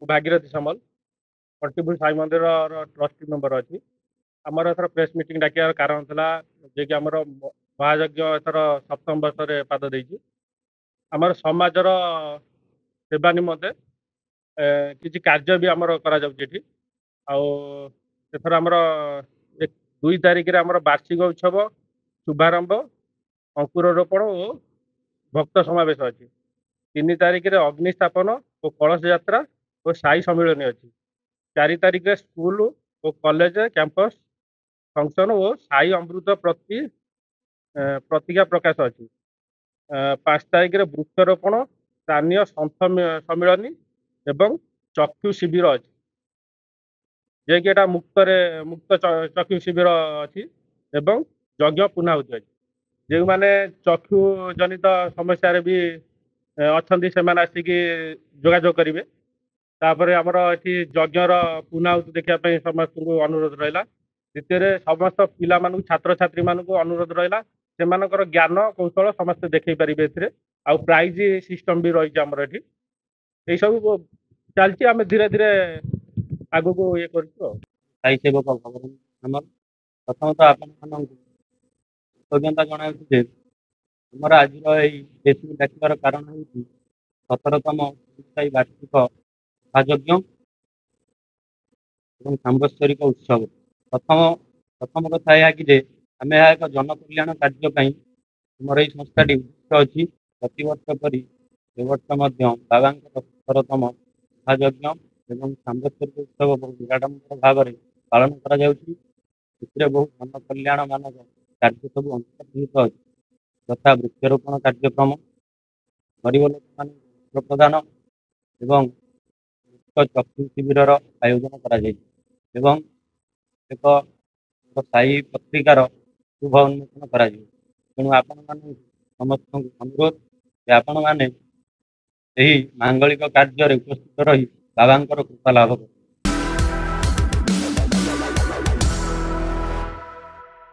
भागीरथी सामल कंटिपुर साई मंदिर trustee member अच्छी आमर एथर प्रेस मीटिंग डाकियार कारण था जे कि आमर महायज्ञ एथर सप्तम वर्ष में पाद देछि आमर समाजर सेवा निमंते किसी कार्य भी आमर करा जाउछि एठी आउ एथर आमर 2 तारिख रे आमर वार्षिक उत्सव शुभारंभ अंकुरोपण और भक्त समावेश अच्छी 3 तारिख रे अग्निस्थापन और कलश यात्रा और साई सम्मिलन अच्छी 4 तारिख रे स्कूल और कॉलेज कैंपस फंक्शन और साई अमृत प्रतिज्ञा प्रकाश अच्छी 5 तारिख रे वृक्षरोपण स्थानीय संथ सम्मिलनी एवं चक्षु शिविर अच्छी जे कि एटा मुक्त चक्षु शिविर अच्छी एवं यज्ञ पुनाहुति अच्छी जो मैंने चक्षु जनित समस्या भी अच्छी से आसिकी जोगाजोग करेंगे तापर आमर ये यज्ञर पुनाहुति देखा समस्त को अनुरोध रहा द्वितीय समस्त पिला छात्र छात्री मान अनुरोध रहा से ज्ञान कौशल समस्त देखई पारे आउ प्राइज सिस्टम भी रही आमर ये सब चलती आम धीरे धीरे आग को ये कर सेवक भगवान प्रथमतः आपण कृतज्ञता जनाऊँ आमर आज रेशमी डाकिबार कारण हूँ 17तम वार्षिक महायज्ञ और सांबत्सरिक उत्सव प्रथम कथा यह कि आम एक जनकल्याण कार्यपाई आमर ये संस्था उद्दिष्ट अच्छी प्रतिवर्ष पर बाबा 17तम महायज्ञ और सांबत्सरिक उत्सव बहुत निराडंबर भाव में पालन कर बहुत जनकल्याण मानक कार्य सब अंतर्निहित अच्छी तथा वृक्षरोपण कार्यक्रम गरीब लोक मान प्रदान एवं चक्षु शिविर आयोजन कर एक साई पत्रिकार शुभ उन्मोचन कर तेणु आपण समस्त अनुरोध आपण मैंने मांगलिक कार्य उपस्थित रही बाबा कृपा लाभ कर।